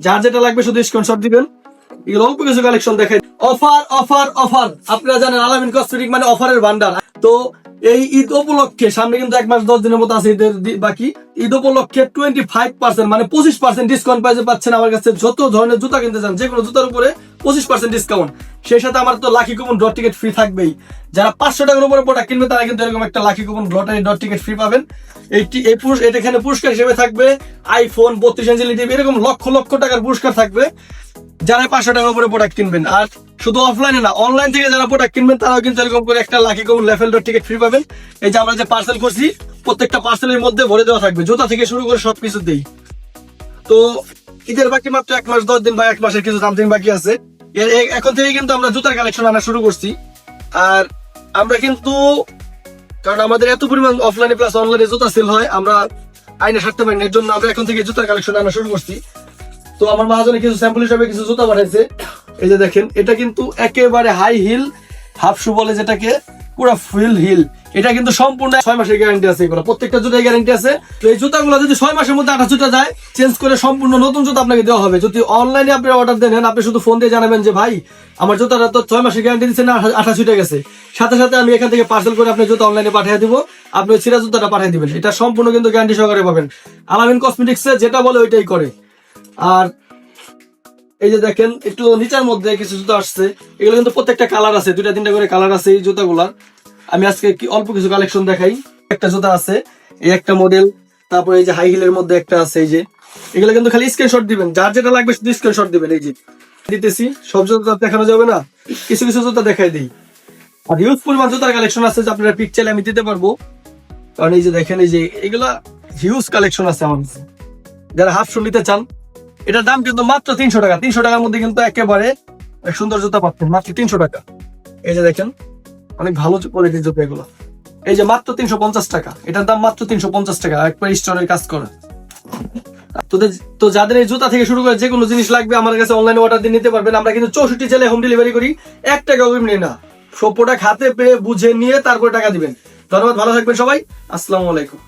যার যেটা লাগবে শুধু স্ক্রিনশট দিবেন। এগুলো অল্প কিছু কালেকশন দেখেন। অফার অফার অফার, আপনারা জানেন আলামিন কসমেটিক মানে অফারের ভান্ডার। তো এই ঈদ উপলক্ষে সামনে কিন্তু 1 মাস 10 দিনের মতো আছে ঈদের বাকি। ঈদ উপলক্ষে 25% মানে 25% ডিসকাউন্ট পাচ্ছেন আমার কাছে। যত ধরনের জুতা কিনতে চান, যে কোনো জুতার উপরে 25% ডিসকাউন্ট। সেই সাথে আমার তো lucky coupon dot ticket free থাকবেই। যারা 500 টাকার উপরে প্রোডাক্ট কিনবে তারা কিন্তু এরকম একটা lucky coupon lottery dot ticket free পাবেন। এখানে পুরস্কার হিসেবে থাকবে আইফোন 32 ইঞ্চি টিভি, এরকম লক্ষ লক্ষ টাকার পুরস্কার থাকবে যারা 500 টাকার উপরে প্রোডাক্ট কিনবেন। আর শুধু অফলাইনে না, অনলাইন থেকে যারা প্রোডাক্ট কিনবেন তারাও কিন্তু এরকম করে একটা lucky coupon level dot ticket free পাবেন। এই যে আমরা যে পার্সেল করছি, প্রত্যেকটা পার্সেলের মধ্যে ভরে দেওয়া থাকবে, জুতা থেকে শুরু করে সবকিছু দেই। তো ঈদের বাকি মাত্র 1 মাস 10 দিন বা 1 মাসের কিছু সামথিং বাকি আছে। এখন থেকে কিন্তু আমরা জুতার কালেকশন আনা শুরু করছি। আর আমরা কিন্তু, কারণ আমাদের এত পরিমাণ অফলাইনে প্লাস অনলাইনে জুতা সেল হয়, আমরা আইনে ছাড়তে পারি না, এর জন্য আমরা এখন থেকে জুতার কালেকশন আনা শুরু করছি। তো আমার মহাজনে কিছু স্যাম্পল হিসাবে কিছু জুতা পাঠাইছে। এই যে দেখেন, এটা কিন্তু একেবারে হাই হিল হাফ শু বলে যেটাকে, পুরো ফুল হিল। এটা কিন্তু সম্পূর্ণ 6 মাসের গ্যারান্টি আছে, এগুলো প্রত্যেকটা জুতায় গ্যারান্টি আছে। তো এই জুতাগুলো যদি 6 মাসের মধ্যে 8 জুতা যায়, চেঞ্জ করে সম্পূর্ণ নতুন জুতা আপনাকে দেওয়া হবে। যদি অনলাইনে আপনি অর্ডার দেন, আপনি শুধু ফোন দিয়ে জানাবেন যে ভাই আমার জুতাটা তো 6 মাসের গ্যারান্টি দিচ্ছে না, 8 ছুটে গেছে, সাথে সাথে আমি এখান থেকে পার্সেল করে আপনার জুতা অনলাইনে পাঠিয়ে দিব, আপনি ওই ছিঁড়া জুতাটা পাঠিয়ে দিবেন। এটা সম্পূর্ণ কিন্তু গ্যারান্টি সহকারে পাবেন। আলামিন কসমেটিক্সে যেটা বলে ওইটাই করে। আর এই যে দেখেন, একটু নিচের মধ্যে কিছু জুতা আসছে, এগুলো কিন্তু প্রত্যেকটা কালার আছে, 2-3টা করে কালার আছে এই জুতাগুলার। আমি আজকে অল্প কিছু কালেকশন দেখাই। একটা জুতা আছে, এই একটা মডেল, তারপরে এই যে হাই হিলের মধ্যে একটা আছে। এই যে এগুলো কিন্তু খালি স্ক্রিনশট দিবেন, যার যেটা লাগবে শুধু স্ক্রিনশট দিবেন। এই যে দিতেছি, সব জুতা দেখানো যাবে না, কিছু কিছু জুতা দেখাই দিই। আর হিউজ পরিমাণ জুতার কালেকশন আছে, যে আপনারা পিক চাইলে আমি দিতে পারবো। কারণ এই যে দেখেন, এই যে এগুলা হিউজ কালেকশন আছে আমার কাছে। যারা হাফ শু নিতে চান, এটার দাম কিন্তু মাত্র 300 টাকা। 300 টাকার মধ্যে কিন্তু একেবারে সুন্দর জুতা পাচ্ছেন মাত্র 300 টাকা। এই যে দেখেন, অনেক ভালো কোয়ালিটির জুতা এগুলো। এই যে মাত্র 350 টাকা, এটার দাম মাত্র 350 টাকা, একবার স্টোনের কাজ করা। তো যাদের এই জুতা থেকে শুরু করে যে কোনো জিনিস লাগবে আমার কাছে অনলাইনে অর্ডার দিয়ে নিতে পারবেন। আমরা কিন্তু 64 জেলায় হোম ডেলিভারি করি, 1 টাকা অগ্রিম নেই না। সব প্রোডাক্ট হাতে পেয়ে বুঝে নিয়ে তারপরে টাকা দিবেন। ধন্যবাদ, ভালো থাকবেন সবাই, আসসালামু আলাইকুম।